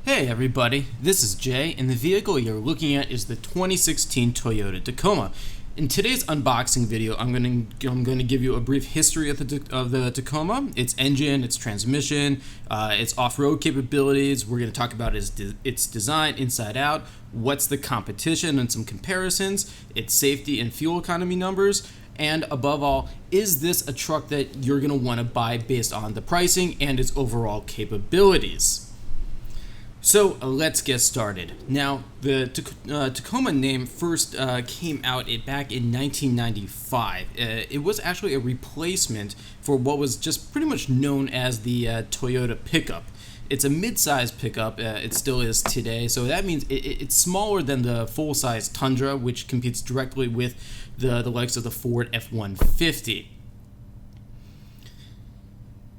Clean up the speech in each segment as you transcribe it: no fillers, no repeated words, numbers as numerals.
Hey everybody, this is Jay, and the vehicle you're looking at is the 2016 Toyota Tacoma. In today's unboxing video, I'm going to give you a brief history of the Tacoma, its engine, its transmission, its off-road capabilities. We're going to talk about its design inside out, what's the competition and some comparisons, its safety and fuel economy numbers, and above all, is this a truck that you're going to want to buy based on the pricing and its overall capabilities? So let's get started. Now, the Tacoma name first came out back in 1995. It was actually a replacement for what was just pretty much known as the Toyota pickup. It's a mid-size pickup, it still is today, so that means it's smaller than the full-size Tundra, which competes directly with the likes of the Ford F-150.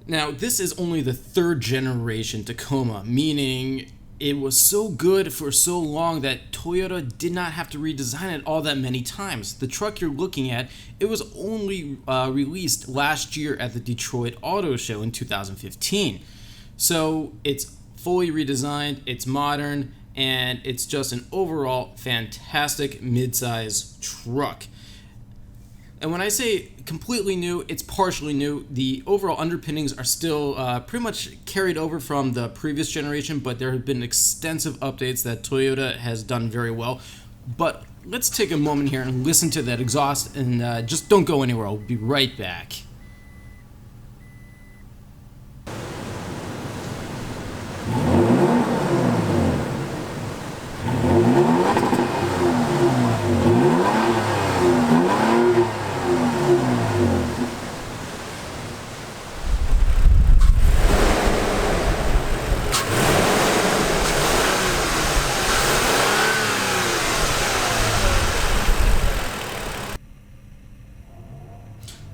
Now, this is only the third generation Tacoma, meaning it was so good for so long that Toyota did not have to redesign it all that many times. The truck you're looking at, it was only released last year at the Detroit Auto Show in 2015. So it's fully redesigned, it's modern, and it's just an overall fantastic mid-size truck. And when I say completely new, it's partially new. The overall underpinnings are still pretty much carried over from the previous generation, but there have been extensive updates that Toyota has done very well. But let's take a moment here and listen to that exhaust, and just don't go anywhere. I'll be right back.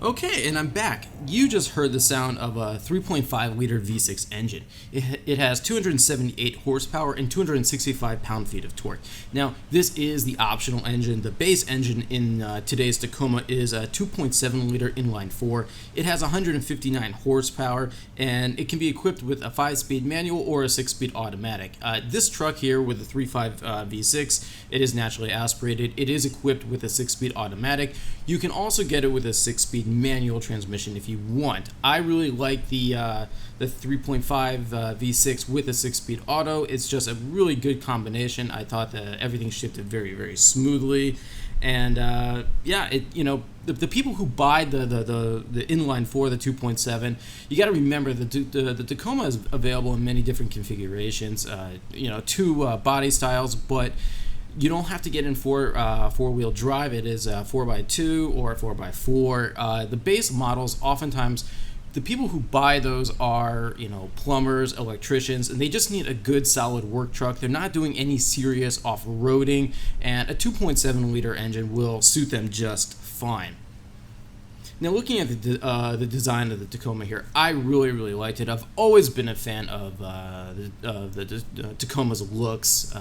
Okay, and I'm back. You just heard the sound of a 3.5 liter V6 engine. It has 278 horsepower and 265 pound-feet of torque. Now, this is the optional engine. The base engine in today's Tacoma is a 2.7 liter inline 4. It has 159 horsepower, and it can be equipped with a 5-speed manual or a 6-speed automatic. This truck here with a 3.5 V6, it is naturally aspirated. It is equipped with a 6-speed automatic. You can also get it with a 6-speed manual transmission if you want. I really like the 3.5 V6 with a 6-speed auto. It's just a really good combination. I thought that everything shifted very, very smoothly, and yeah, the people who buy the inline 4, the 2.7, you got to remember that the Tacoma is available in many different configurations. Two body styles, but you don't have to get in four-wheel drive. It is 4x2 or 4x4. The base models, oftentimes, the people who buy those are, plumbers, electricians, and they just need a good, solid work truck. They're not doing any serious off-roading, and a 2.7 liter engine will suit them just fine. Now, looking at the design of the Tacoma here, I really, really liked it. I've always been a fan of the Tacoma's looks.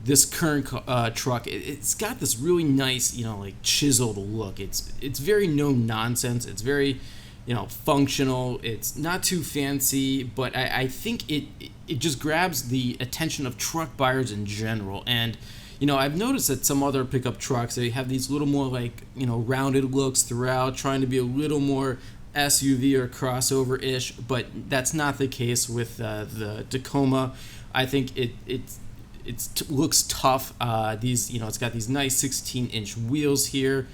This current truck, it's got this really nice, chiseled look. It's very no nonsense. It's very, functional. It's not too fancy, but I think it just grabs the attention of truck buyers in general. And I've noticed that some other pickup trucks, they have these little more rounded looks throughout, trying to be a little more SUV or crossover-ish, but that's not the case with the Tacoma. I think it looks tough. It's got these nice 16-inch wheels here,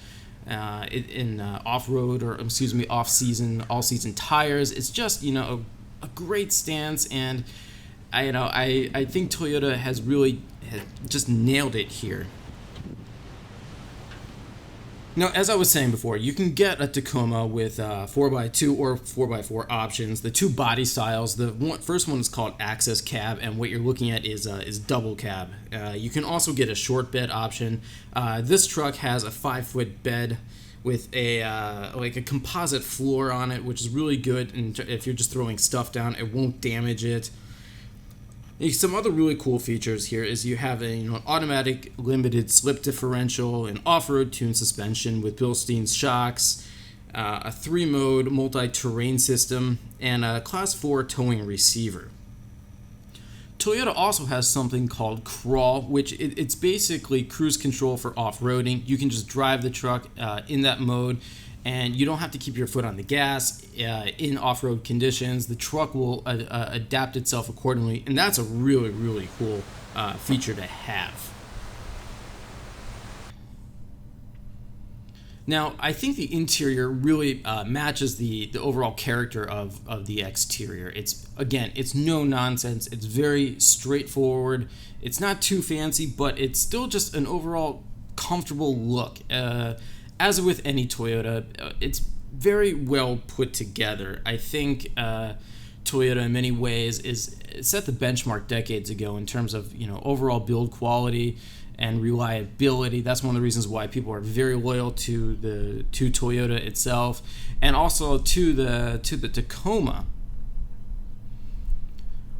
in off-road, or off-season, all-season tires. It's just a great stance, and I think Toyota has really just nailed it here. Now, as I was saying before, you can get a Tacoma with 4x2 or 4x4 options. The two body styles. The first one is called Access Cab, and what you're looking at is double cab. You can also get a short bed option. This truck has a 5-foot bed with a composite floor on it, which is really good. And if you're just throwing stuff down, it won't damage it. Some other really cool features here is you have an automatic limited slip differential, an off-road tuned suspension with Bilstein's shocks, a 3-mode multi-terrain system, and a Class 4 towing receiver. Toyota also has something called crawl, which it's basically cruise control for off-roading. You can just drive the truck in that mode, and you don't have to keep your foot on the gas in off-road conditions. The truck will adapt itself accordingly, and that's a really, really cool feature to have. Now, I think the interior really matches the overall character of the exterior. It's no nonsense. It's very straightforward. It's not too fancy, but it's still just an overall comfortable look. As with any Toyota, it's very well put together. I think Toyota, in many ways, set the benchmark decades ago in terms of overall build quality and reliability. That's one of the reasons why people are very loyal to Toyota itself, and also to the Tacoma.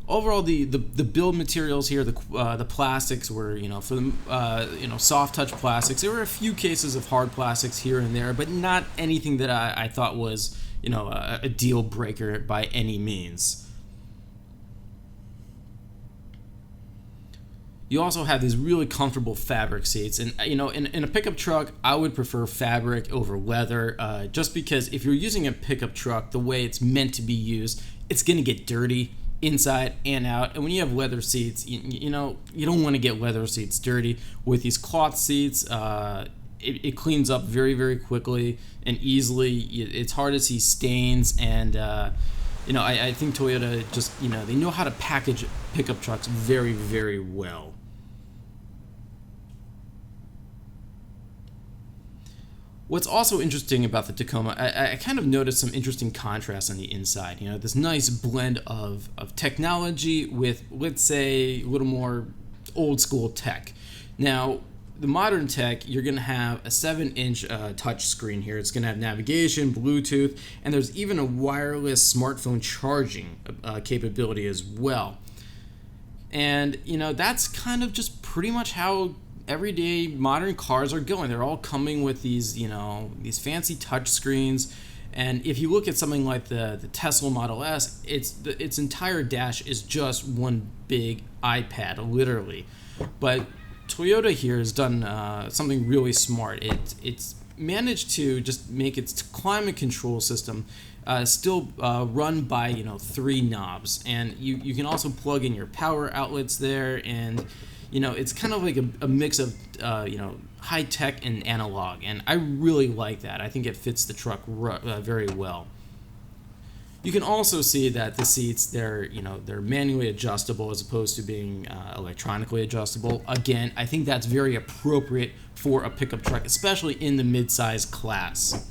Overall, the build materials here, the plastics were for the soft touch plastics. There were a few cases of hard plastics here and there, but not anything that I thought was a deal breaker by any means. You also have these really comfortable fabric seats, and in a pickup truck, I would prefer fabric over leather, just because if you're using a pickup truck the way it's meant to be used, it's going to get dirty inside and out. And when you have leather seats, you don't want to get leather seats dirty. With these cloth seats, it cleans up very, very quickly and easily. It's hard to see stains, and I think Toyota just they know how to package pickup trucks very, very well. What's also interesting about the Tacoma, I kind of noticed some interesting contrasts on the inside. This nice blend of technology with, let's say, a little more old school tech. Now, the modern tech, you're going to have a 7-inch touch screen here. It's going to have navigation, Bluetooth, and there's even a wireless smartphone charging capability as well. And, that's kind of just pretty much how everyday modern cars are going. They're all coming with these these fancy touch screens. And if you look at something like the Tesla Model S, its entire dash is just one big iPad, literally. But Toyota here has done something really smart. It's managed to just make its climate control system still run by 3 knobs, and you can also plug in your power outlets there, and it's kind of like a mix of high tech and analog, and I really like that. I think it fits the truck very well. You can also see that the seats, they're manually adjustable as opposed to being electronically adjustable. Again, I think that's very appropriate for a pickup truck, especially in the mid-size class.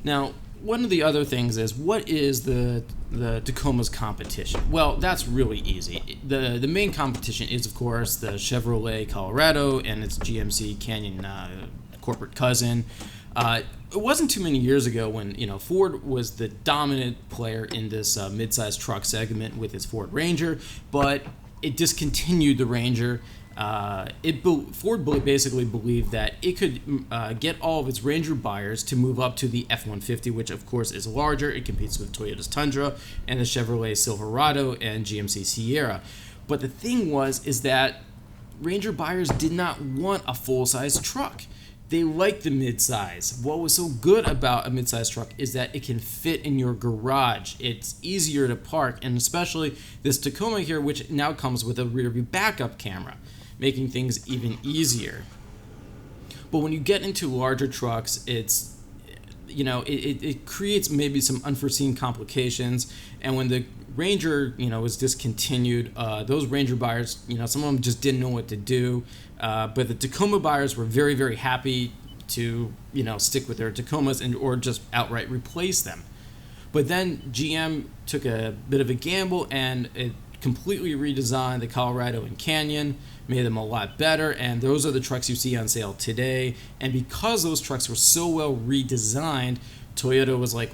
Now, one of the other things is, what is the Tacoma's competition? Well, that's really easy. The main competition is, of course, the Chevrolet Colorado and its GMC Canyon corporate cousin. It wasn't too many years ago when Ford was the dominant player in this mid-sized truck segment with its Ford Ranger, but it discontinued the Ranger. Ford basically believed that it could get all of its Ranger buyers to move up to the F-150, which of course is larger. It competes with Toyota's Tundra and the Chevrolet Silverado and GMC Sierra. But the thing is that Ranger buyers did not want a full-size truck. They liked the midsize. What was so good about a midsize truck is that it can fit in your garage. It's easier to park, and especially this Tacoma here, which now comes with a rear view backup camera, making things even easier. But when you get into larger trucks, it creates maybe some unforeseen complications. And when the Ranger, was discontinued, those Ranger buyers, some of them just didn't know what to do. But the Tacoma buyers were very, very happy to, stick with their Tacomas or just outright replace them. But then GM took a bit of a gamble, and it completely redesigned the Colorado and Canyon, made them a lot better, and those are the trucks you see on sale today. And because those trucks were so well redesigned, Toyota was like,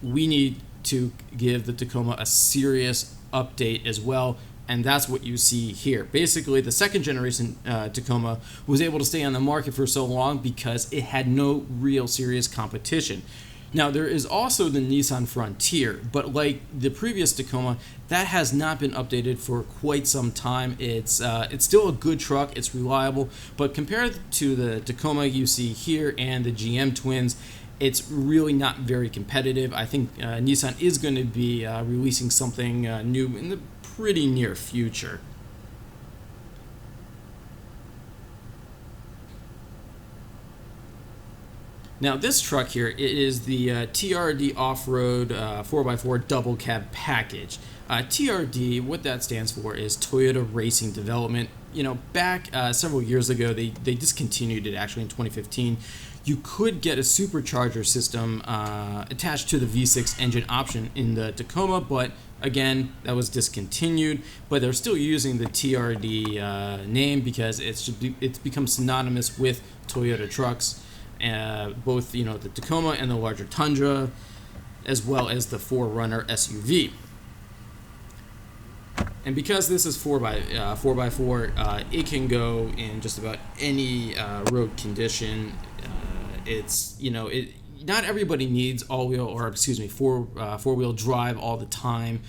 we need to give the Tacoma a serious update as well, and that's what you see here. Basically, the second generation Tacoma was able to stay on the market for so long because it had no real serious competition. Now, there is also the Nissan Frontier, but like the previous Tacoma, that has not been updated for quite some time. It's still a good truck, it's reliable, but compared to the Tacoma you see here and the GM twins, it's really not very competitive. I think Nissan is going to be releasing something new in the pretty near future. Now this truck here, it is the TRD Off-Road 4x4 Double Cab Package. TRD, what that stands for is Toyota Racing Development. You know, back several years ago, they discontinued it actually in 2015. You could get a supercharger system attached to the V6 engine option in the Tacoma, but again, that was discontinued. But they're still using the TRD name because it's become synonymous with Toyota trucks. Both the Tacoma and the larger Tundra, as well as the 4Runner SUV. And because this is 4x4, it can go in just about any road condition. Not everybody needs four-wheel drive all the time.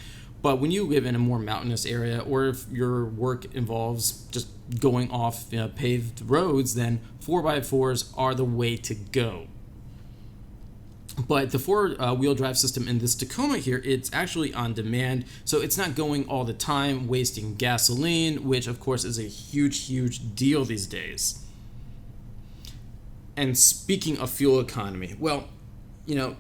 But when you live in a more mountainous area, or if your work involves just going off paved roads, then 4x4s are the way to go. But the four-wheel drive system in this Tacoma here, it's actually on demand, so it's not going all the time, wasting gasoline, which of course is a huge, huge deal these days. And speaking of fuel economy, well,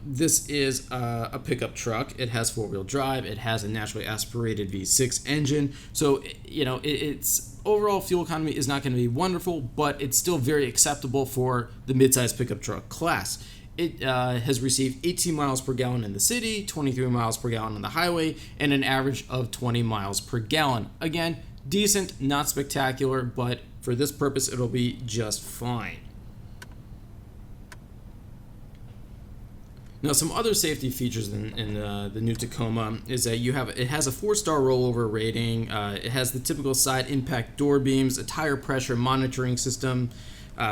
this is a pickup truck. It has four-wheel drive. It has a naturally aspirated V6 engine. So, its overall fuel economy is not going to be wonderful, but it's still very acceptable for the midsize pickup truck class. It has received 18 miles per gallon in the city, 23 miles per gallon on the highway, and an average of 20 miles per gallon. Again, decent, not spectacular, but for this purpose, it'll be just fine. Now, some other safety features in the new Tacoma is that it has a 4-star rollover rating. It has the typical side impact door beams, a tire pressure monitoring system,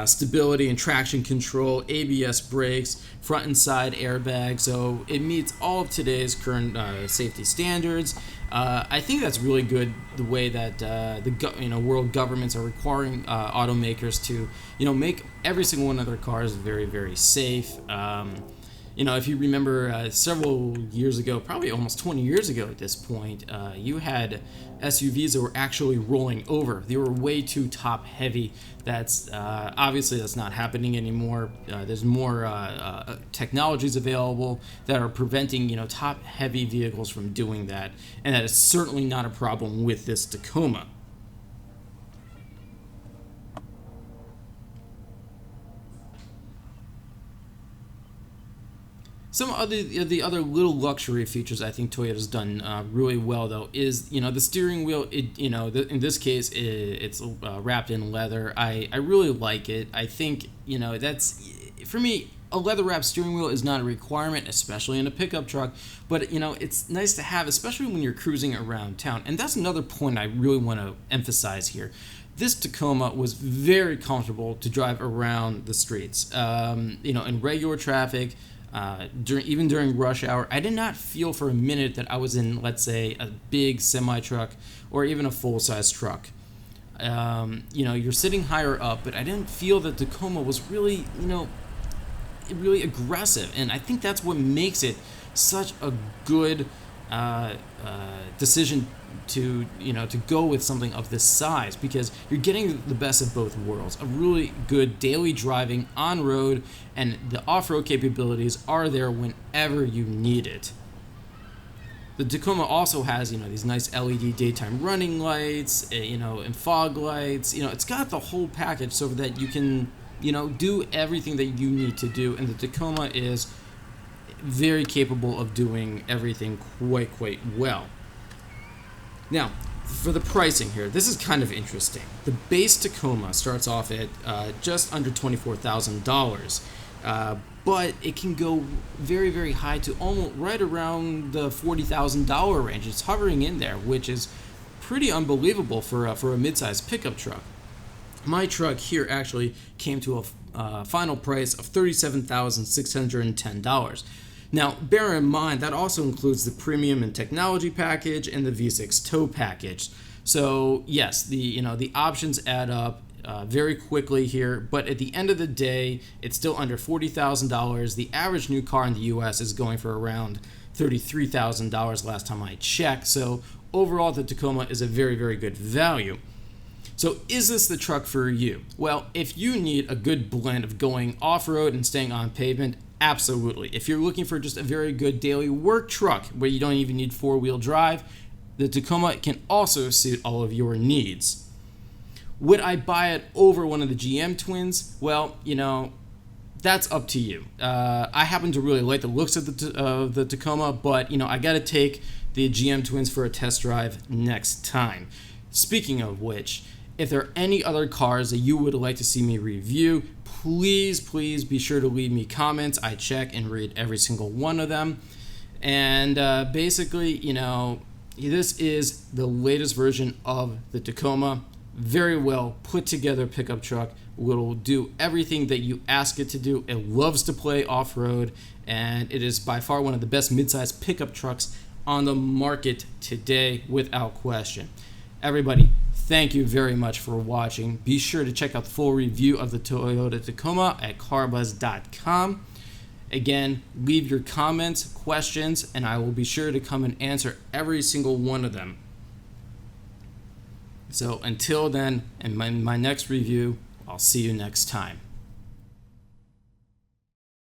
stability and traction control, ABS brakes, front and side airbags. So it meets all of today's current safety standards. I think that's really good, the way that world governments are requiring automakers to make every single one of their cars very, very safe. If you remember several years ago, probably almost 20 years ago at this point, you had SUVs that were actually rolling over. They were way too top heavy. That's obviously that's not happening anymore. There's more technologies available that are preventing top heavy vehicles from doing that, and that is certainly not a problem with this Tacoma. Some of the other little luxury features I think Toyota's done really well, though, is the steering wheel. In this case it's wrapped in leather. I really like it. I think that's, for me, a leather wrapped steering wheel is not a requirement, especially in a pickup truck. But it's nice to have, especially when you're cruising around town. And that's another point I really want to emphasize here. This Tacoma was very comfortable to drive around the streets. In regular traffic. Even during rush hour, I did not feel for a minute that I was in, let's say, a big semi-truck or even a full-size truck. You're sitting higher up, but I didn't feel that Tacoma was really, really aggressive. And I think that's what makes it such a good decision to go with something of this size, because you're getting the best of both worlds. A really good daily driving on road, and the off-road capabilities are there whenever you need it. The Tacoma also has these nice LED daytime running lights, and fog lights. It's got the whole package so that you can do everything that you need to do, and the Tacoma is very capable of doing everything quite well. Now, for the pricing here, this is kind of interesting. The base Tacoma starts off at just under $24,000, but it can go very, very high to almost right around the $40,000 range. It's hovering in there, which is pretty unbelievable for a mid-sized pickup truck. My truck here actually came to a final price of $37,610. Now, bear in mind that also includes the premium and technology package and the V6 tow package. So yes, the options add up very quickly here, but at the end of the day, it's still under $40,000. The average new car in the U.S. is going for around $33,000 last time I checked. So overall, the Tacoma is a very, very good value. So is this the truck for you? Well, if you need a good blend of going off-road and staying on pavement, absolutely. If you're looking for just a very good daily work truck where you don't even need four-wheel drive, the Tacoma can also suit all of your needs. Would I buy it over one of the GM twins? Well, that's up to you. I happen to really like the looks of the Tacoma, but I got to take the GM twins for a test drive next time. Speaking of which, if there are any other cars that you would like to see me review, please be sure to leave me comments. I check and read every single one of them. And basically, this is the latest version of the Tacoma. Very well put together pickup truck. Will do everything that you ask it to do. It loves to play off-road, and it is by far one of the best mid-size pickup trucks on the market today, without question. Everybody, thank you very much for watching. Be sure to check out the full review of the Toyota Tacoma at carbuzz.com. Again, leave your comments, questions, and I will be sure to come and answer every single one of them. So until then, in my next review, I'll see you next time.